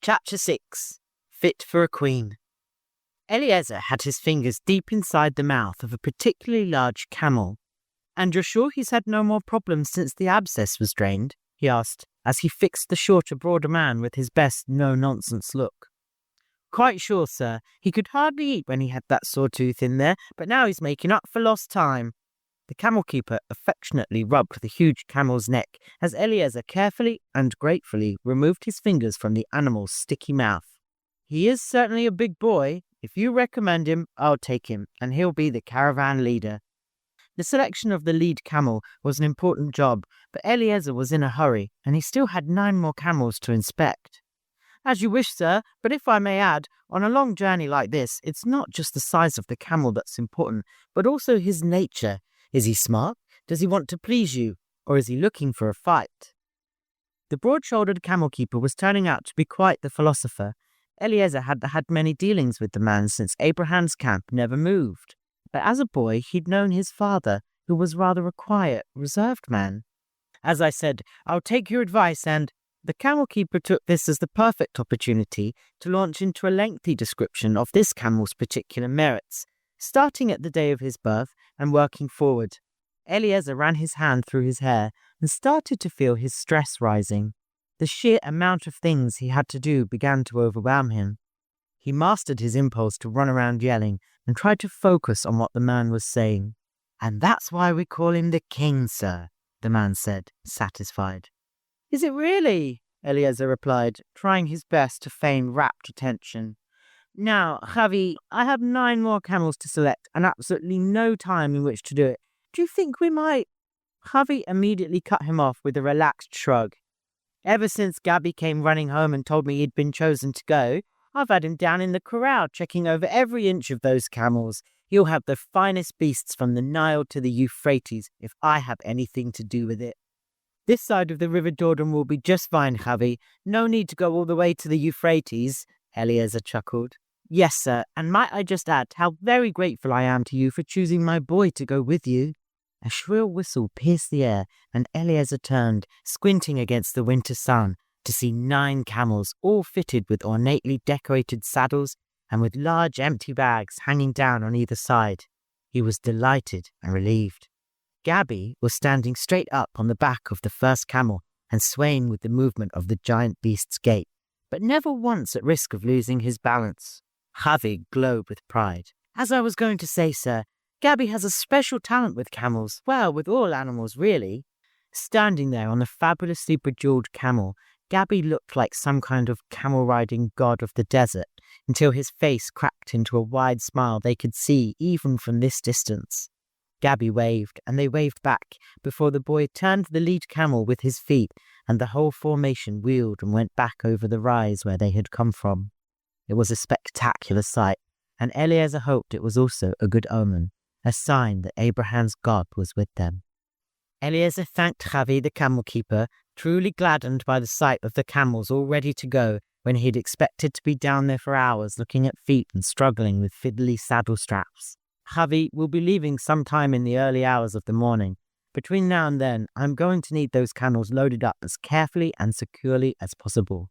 Chapter 6. Fit for a Queen. Eliezer had his fingers deep inside the mouth of a particularly large camel. "And you're sure he's had no more problems since the abscess was drained?" he asked, as he fixed the shorter, broader man with his best no-nonsense look. "Quite sure, sir. He could hardly eat when he had that sore tooth in there, but now he's making up for lost time." The camel keeper affectionately rubbed the huge camel's neck as Eliezer carefully and gratefully removed his fingers from the animal's sticky mouth. "He is certainly a big boy. If you recommend him, I'll take him, and he'll be the caravan leader." The selection of the lead camel was an important job, but Eliezer was in a hurry, and he still had 9 more camels to inspect. "As you wish, sir, but if I may add, on a long journey like this, it's not just the size of the camel that's important, but also his nature. Is he smart? Does he want to please you? Or is he looking for a fight?" The broad-shouldered camel keeper was turning out to be quite the philosopher. Eliezer had had many dealings with the man since Abraham's camp never moved. But as a boy, he'd known his father, who was rather a quiet, reserved man. "As I said, I'll take your advice and—" The camel keeper took this as the perfect opportunity to launch into a lengthy description of this camel's particular merits, starting at the day of his birth and working forward. Eliezer ran his hand through his hair and started to feel his stress rising. The sheer amount of things he had to do began to overwhelm him. He mastered his impulse to run around yelling and tried to focus on what the man was saying. "And that's why we call him the king, sir," the man said, satisfied. "Is it really?" Eliezer replied, trying his best to feign rapt attention. "Now, Javi, I have 9 more camels to select and absolutely no time in which to do it. Do you think we might—" Javi immediately cut him off with a relaxed shrug. "Ever since Gabby came running home and told me he'd been chosen to go, I've had him down in the corral checking over every inch of those camels. He'll have the finest beasts from the Nile to the Euphrates if I have anything to do with it." "This side of the River Jordan will be just fine, Javi. No need to go all the way to the Euphrates," Eliezer chuckled. "Yes, sir, and might I just add how very grateful I am to you for choosing my boy to go with you." A shrill whistle pierced the air, and Eliezer turned, squinting against the winter sun, to see 9 camels, all fitted with ornately decorated saddles and with large empty bags hanging down on either side. He was delighted and relieved. Gabby was standing straight up on the back of the first camel and swaying with the movement of the giant beast's gait, but never once at risk of losing his balance. Javi glowed with pride. "As I was going to say, sir, Gabby has a special talent with camels. Well, with all animals, really." Standing there on the fabulously bejeweled camel, Gabby looked like some kind of camel-riding god of the desert, until his face cracked into a wide smile they could see even from this distance. Gabby waved, and they waved back, before the boy turned the lead camel with his feet, and the whole formation wheeled and went back over the rise where they had come from. It was a spectacular sight, and Eliezer hoped it was also a good omen, a sign that Abraham's God was with them. Eliezer thanked Javi, the camel keeper, truly gladdened by the sight of the camels all ready to go when he had expected to be down there for hours looking at feet and struggling with fiddly saddle straps. "Javi, we'll be leaving sometime in the early hours of the morning. Between now and then, I'm going to need those camels loaded up as carefully and securely as possible.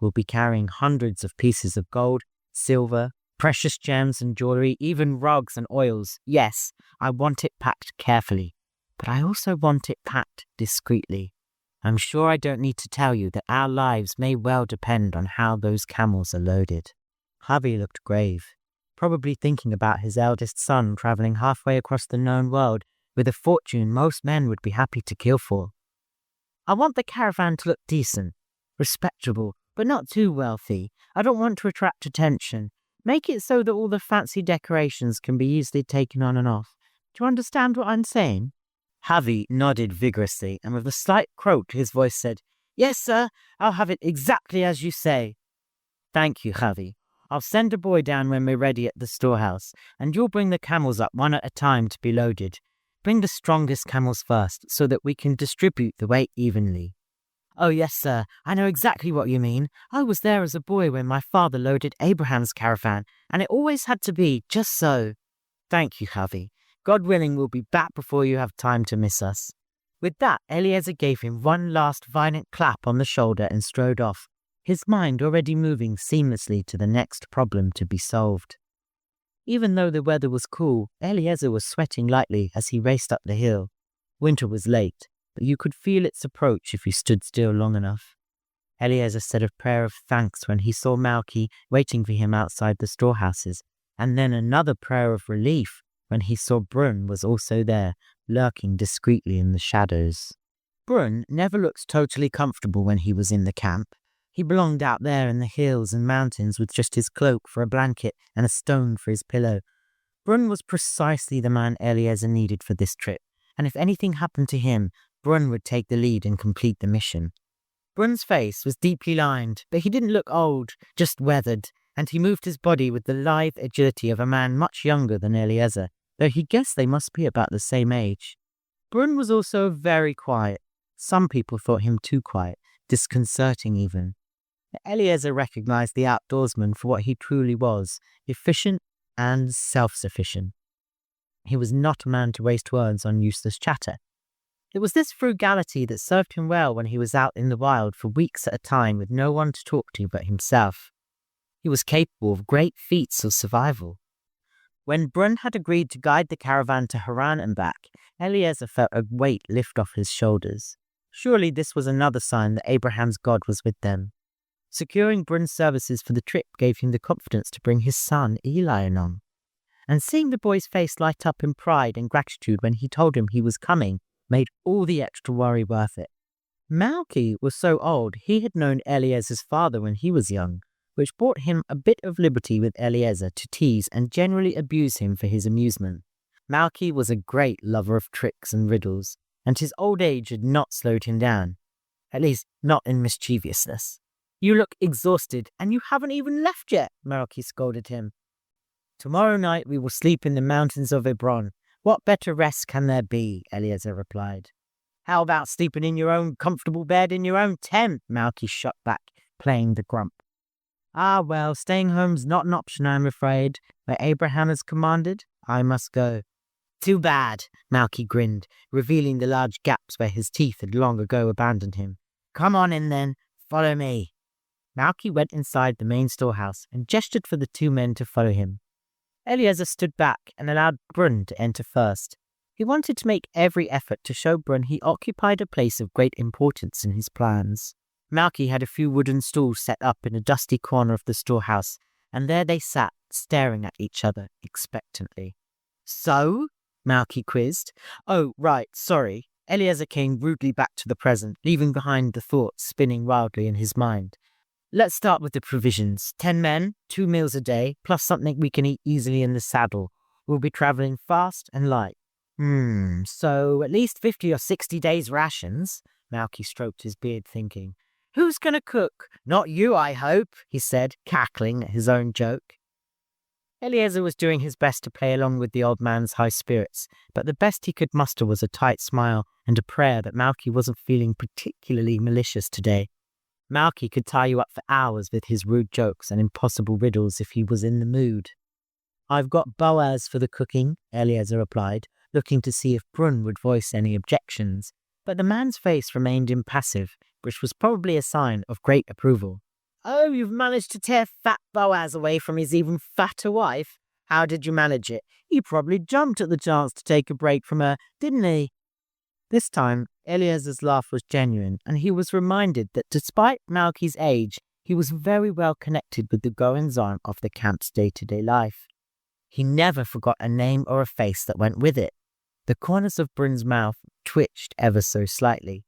We'll be carrying hundreds of pieces of gold, silver, precious gems and jewelry, even rugs and oils. Yes, I want it packed carefully, but I also want it packed discreetly. I'm sure I don't need to tell you that our lives may well depend on how those camels are loaded." Javi looked grave, probably thinking about his eldest son traveling halfway across the known world with a fortune most men would be happy to kill for. "I want the caravan to look decent, respectable, but not too wealthy. I don't want to attract attention. Make it so that all the fancy decorations can be easily taken on and off. Do you understand what I'm saying?" Javi nodded vigorously, and with a slight croak his voice said, "Yes, sir, I'll have it exactly as you say." "Thank you, Javi. I'll send a boy down when we're ready at the storehouse, and you'll bring the camels up one at a time to be loaded. Bring the strongest camels first, so that we can distribute the weight evenly." "Oh, yes, sir. I know exactly what you mean. I was there as a boy when my father loaded Abraham's caravan, and it always had to be just so." "Thank you, Javi. God willing, we'll be back before you have time to miss us." With that, Eliezer gave him one last violent clap on the shoulder and strode off, his mind already moving seamlessly to the next problem to be solved. Even though the weather was cool, Eliezer was sweating lightly as he raced up the hill. Winter was late, but you could feel its approach if you stood still long enough. Eliezer said a prayer of thanks when he saw Malky waiting for him outside the storehouses, and then another prayer of relief when he saw Brun was also there, lurking discreetly in the shadows. Brun never looked totally comfortable when he was in the camp. He belonged out there in the hills and mountains with just his cloak for a blanket and a stone for his pillow. Brun was precisely the man Eliezer needed for this trip, and if anything happened to him, Brun would take the lead and complete the mission. Brun's face was deeply lined, but he didn't look old, just weathered, and he moved his body with the lithe agility of a man much younger than Eliezer, though he guessed they must be about the same age. Brun was also very quiet. Some people thought him too quiet, disconcerting even. Eliezer recognized the outdoorsman for what he truly was, efficient and self-sufficient. He was not a man to waste words on useless chatter. It was this frugality that served him well when he was out in the wild for weeks at a time with no one to talk to but himself. He was capable of great feats of survival. When Brun had agreed to guide the caravan to Haran and back, Eliezer felt a weight lift off his shoulders. Surely this was another sign that Abraham's God was with them. Securing Brun's services for the trip gave him the confidence to bring his son Eli along. And seeing the boy's face light up in pride and gratitude when he told him he was coming made all the extra worry worth it. Malky was so old he had known Eliezer's father when he was young, which brought him a bit of liberty with Eliezer to tease and generally abuse him for his amusement. Malky was a great lover of tricks and riddles, and his old age had not slowed him down. At least, not in mischievousness. "You look exhausted, and you haven't even left yet," Malky scolded him. "Tomorrow night we will sleep in the mountains of Hebron. What better rest can there be?" Eliezer replied. "How about sleeping in your own comfortable bed in your own tent?" Malky shot back, playing the grump. "Ah, well, staying home's not an option, I'm afraid. Where Abraham has commanded, I must go." "Too bad," Malky grinned, revealing the large gaps where his teeth had long ago abandoned him. "Come on in then. Follow me." Malky went inside the main storehouse and gestured for the two men to follow him. Eliezer stood back and allowed Brun to enter first. He wanted to make every effort to show Brun he occupied a place of great importance in his plans. Malky had a few wooden stools set up in a dusty corner of the storehouse, and there they sat, staring at each other expectantly. "So?" Malky quizzed. "Oh, right, sorry." Eliezer came rudely back to the present, leaving behind the thoughts spinning wildly in his mind. "Let's start with the provisions. 10 men, 2 meals a day, plus something we can eat easily in the saddle. We'll be traveling fast and light." So at least 50 or 60 days' rations." Malky stroked his beard, thinking. "Who's going to cook? Not you, I hope," he said, cackling at his own joke. Eliezer was doing his best to play along with the old man's high spirits, but the best he could muster was a tight smile and a prayer that Malky wasn't feeling particularly malicious today. Malky could tie you up for hours with his rude jokes and impossible riddles if he was in the mood. "I've got Boaz for the cooking," Eliezer replied, looking to see if Brun would voice any objections, but the man's face remained impassive, which was probably a sign of great approval. "Oh, you've managed to tear fat Boaz away from his even fatter wife? How did you manage it? He probably jumped at the chance to take a break from her, didn't he?" This time, Eliezer's laugh was genuine, and he was reminded that despite Malky's age, he was very well connected with the goings-on of the camp's day-to-day life. He never forgot a name or a face that went with it. The corners of Brun's mouth twitched ever so slightly.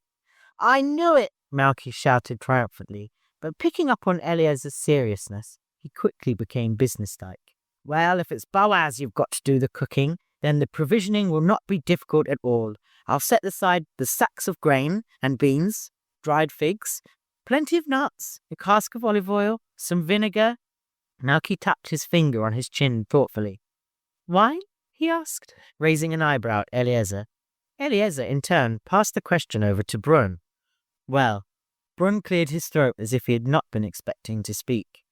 "I knew it!" Malky shouted triumphantly, but picking up on Eliezer's seriousness, he quickly became businesslike. "Well, if it's Boaz you've got to do the cooking, then the provisioning will not be difficult at all. I'll set aside the sacks of grain and beans, dried figs, plenty of nuts, a cask of olive oil, some vinegar." Malky tapped his finger on his chin thoughtfully. "Wine?" he asked, raising an eyebrow at Eliezer. Eliezer, in turn, passed the question over to Brun. "Well," Brun cleared his throat as if he had not been expecting to speak.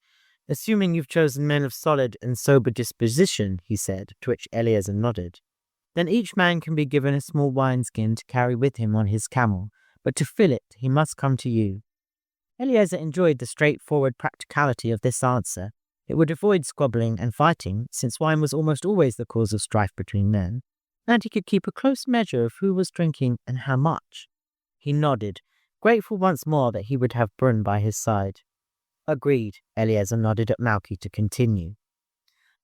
"Assuming you've chosen men of solid and sober disposition," he said, to which Eliezer nodded, "then each man can be given a small wineskin to carry with him on his camel, but to fill it he must come to you." Eliezer enjoyed the straightforward practicality of this answer. It would avoid squabbling and fighting, since wine was almost always the cause of strife between men, and he could keep a close measure of who was drinking and how much. He nodded, grateful once more that he would have Brun by his side. Agreed, Eliezer nodded at Malky to continue.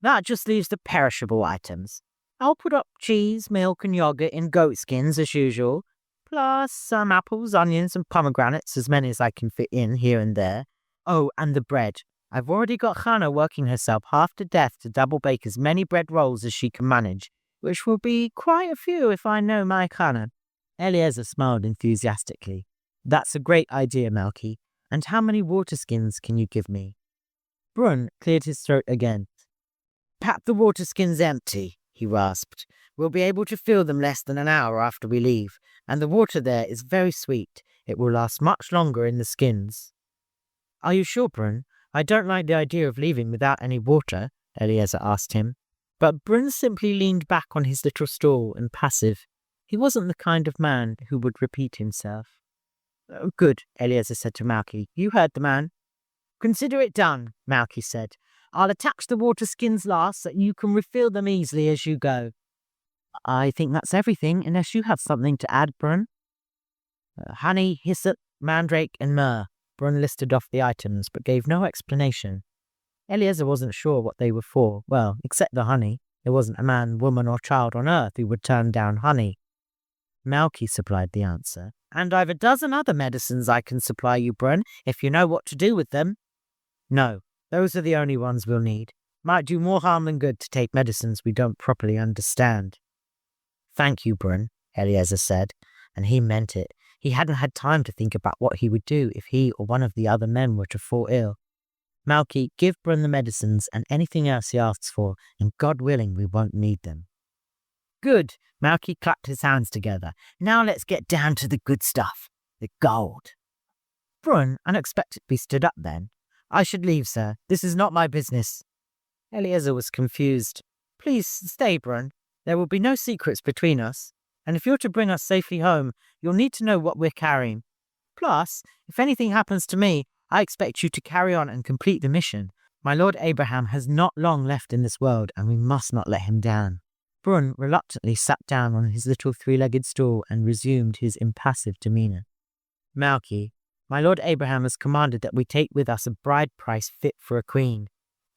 That just leaves the perishable items. I'll put up cheese, milk and yogurt in goat skins as usual, plus some apples, onions and pomegranates, as many as I can fit in here and there. Oh, and the bread. I've already got Hannah working herself half to death to double bake as many bread rolls as she can manage, which will be quite a few if I know my Hannah. Eliezer smiled enthusiastically. That's a great idea, Malky. And how many water skins can you give me? Brun cleared his throat again. Pack the water skins empty, he rasped. We'll be able to fill them less than an hour after we leave, and the water there is very sweet. It will last much longer in the skins. Are you sure, Brun? I don't like the idea of leaving without any water, Eliezer asked him. But Brun simply leaned back on his little stool, impassive. He wasn't the kind of man who would repeat himself. Oh, good, Eliezer said to Malky. You heard the man. Consider it done, Malky said. I'll attach the water skins last so you can refill them easily as you go. I think that's everything, unless you have something to add, Brun. Honey, hyssop, mandrake and myrrh. Brun listed off the items, but gave no explanation. Eliezer wasn't sure what they were for. Well, except the honey. There wasn't a man, woman or child on earth who would turn down honey. Malky supplied the answer. And I've a dozen other medicines I can supply you, Brun, if you know what to do with them. No, those are the only ones we'll need. Might do more harm than good to take medicines we don't properly understand. Thank you, Brun, Eliezer said, and he meant it. He hadn't had time to think about what he would do if he or one of the other men were to fall ill. Malky, give Brun the medicines and anything else he asks for, and God willing we won't need them. Good, Malky clapped his hands together. Now let's get down to the good stuff, the gold. Brun unexpectedly stood up then. I should leave, sir. This is not my business. Eliezer was confused. Please stay, Brun. There will be no secrets between us, and if you're to bring us safely home, you'll need to know what we're carrying. Plus, if anything happens to me, I expect you to carry on and complete the mission. My Lord Abraham has not long left in this world, and we must not let him down. Brun reluctantly sat down on his little three-legged stool and resumed his impassive demeanour. Malky, my Lord Abraham has commanded that we take with us a bride price fit for a queen.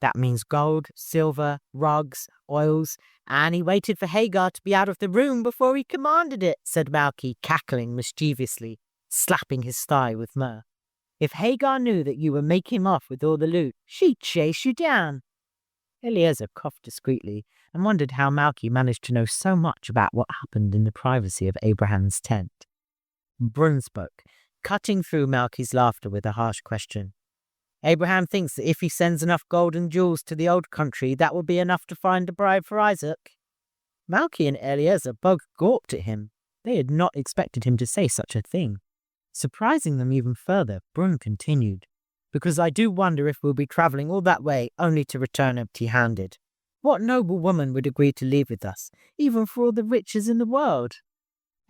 That means gold, silver, rugs, oils, and he waited for Hagar to be out of the room before he commanded it, said Malky, cackling mischievously, slapping his thigh with myrrh. If Hagar knew that you were making off with all the loot, she'd chase you down. Eliezer coughed discreetly and wondered how Malky managed to know so much about what happened in the privacy of Abraham's tent. Brun spoke, cutting through Malky's laughter with a harsh question. Abraham thinks that if he sends enough gold and jewels to the old country, that will be enough to find a bride for Isaac. Malky and Eliezer both gawped at him. They had not expected him to say such a thing. Surprising them even further, Brun continued, because I do wonder if we'll be travelling all that way only to return empty-handed. What noble woman would agree to leave with us, even for all the riches in the world?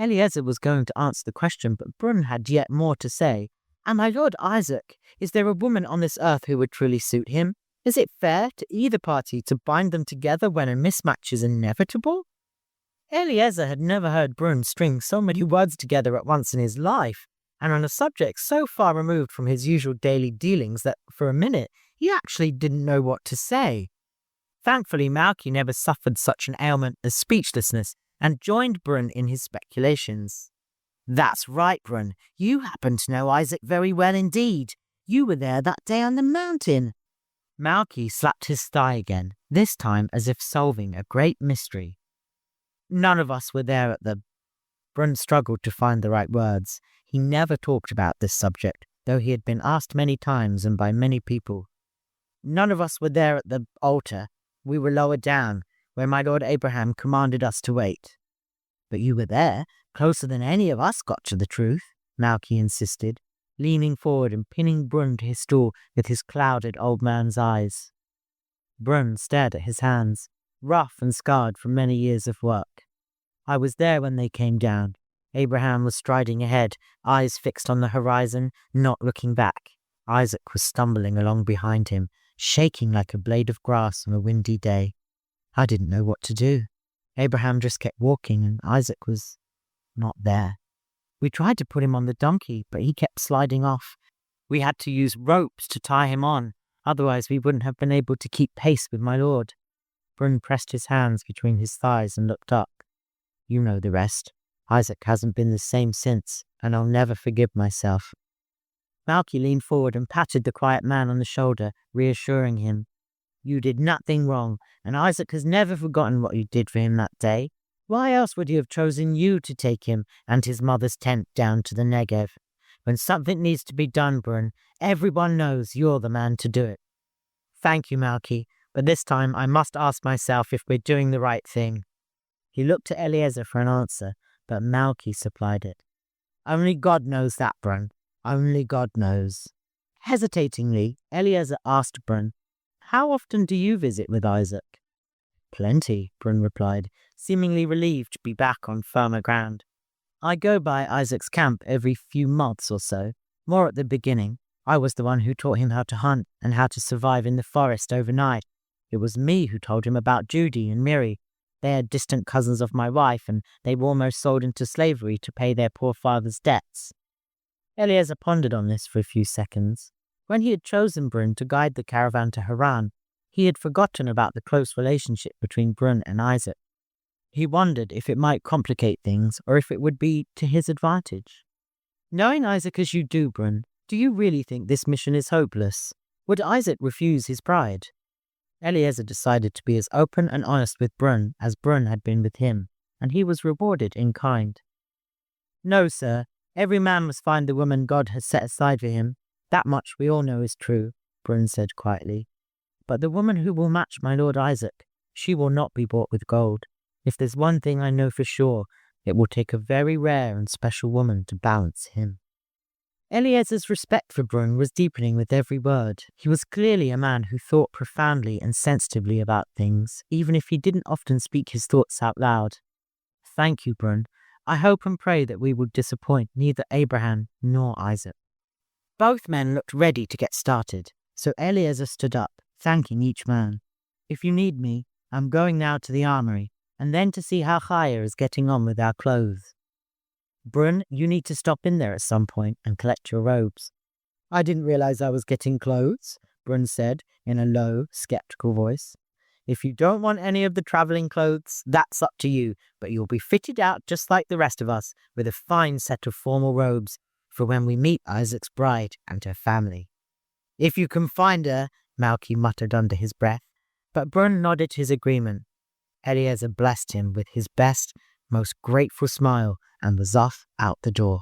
Eliezer was going to answer the question, but Brun had yet more to say. And my Lord Isaac, is there a woman on this earth who would truly suit him? Is it fair to either party to bind them together when a mismatch is inevitable? Eliezer had never heard Brun string so many words together at once in his life, and on a subject so far removed from his usual daily dealings that, for a minute, he actually didn't know what to say. Thankfully, Malky never suffered such an ailment as speechlessness, and joined Brun in his speculations. That's right, Brun. You happen to know Isaac very well indeed. You were there that day on the mountain. Malky slapped his thigh again, this time as if solving a great mystery. None of us were there at the... Brun struggled to find the right words. He never talked about this subject, though he had been asked many times and by many people. None of us were there at the altar. We were lower down, where my Lord Abraham commanded us to wait. But you were there, closer than any of us got to the truth, Malky insisted, leaning forward and pinning Brun to his stool with his clouded old man's eyes. Brun stared at his hands, rough and scarred from many years of work. I was there when they came down. Abraham was striding ahead, eyes fixed on the horizon, not looking back. Isaac was stumbling along behind him, shaking like a blade of grass on a windy day. I didn't know what to do. Abraham just kept walking and Isaac was not there. We tried to put him on the donkey, but he kept sliding off. We had to use ropes to tie him on, otherwise we wouldn't have been able to keep pace with my lord. Brun pressed his hands between his thighs and looked up. You know the rest. Isaac hasn't been the same since, and I'll never forgive myself. Malky leaned forward and patted the quiet man on the shoulder, reassuring him. You did nothing wrong, and Isaac has never forgotten what you did for him that day. Why else would he have chosen you to take him and his mother's tent down to the Negev? When something needs to be done, Brun, everyone knows you're the man to do it. Thank you, Malky, but this time I must ask myself if we're doing the right thing. He looked to Eliezer for an answer, but Malky supplied it. Only God knows that, Brun. Only God knows. Hesitatingly, Eliezer asked Brun, How often do you visit with Isaac? Plenty, Brun replied, seemingly relieved to be back on firmer ground. I go by Isaac's camp every few months or so, more at the beginning. I was the one who taught him how to hunt and how to survive in the forest overnight. It was me who told him about Judy and Miri. They are distant cousins of my wife, and they were almost sold into slavery to pay their poor father's debts. Eliezer pondered on this for a few seconds. When he had chosen Brun to guide the caravan to Haran, he had forgotten about the close relationship between Brun and Isaac. He wondered if it might complicate things or if it would be to his advantage. Knowing Isaac as you do, Brun, do you really think this mission is hopeless? Would Isaac refuse his bride? Eliezer decided to be as open and honest with Brun as Brun had been with him, and he was rewarded in kind. No, sir. Every man must find the woman God has set aside for him. That much we all know is true, Brun said quietly. But the woman who will match my lord Isaac, she will not be bought with gold. If there's one thing I know for sure, it will take a very rare and special woman to balance him. Eliezer's respect for Brun was deepening with every word. He was clearly a man who thought profoundly and sensitively about things, even if he didn't often speak his thoughts out loud. Thank you, Brun. I hope and pray that we will disappoint neither Abraham nor Isaac. Both men looked ready to get started, so Eliezer stood up, thanking each man. If you need me, I'm going now to the armory, and then to see how Chaya is getting on with our clothes. Brun, you need to stop in there at some point and collect your robes. I didn't realize I was getting clothes, Brun said in a low, skeptical voice. If you don't want any of the traveling clothes, that's up to you, but you'll be fitted out just like the rest of us, with a fine set of formal robes for when we meet Isaac's bride and her family. If you can find her, Malky muttered under his breath, but Brun nodded his agreement. Eliezer blessed him with his best, most grateful smile and was off out the door.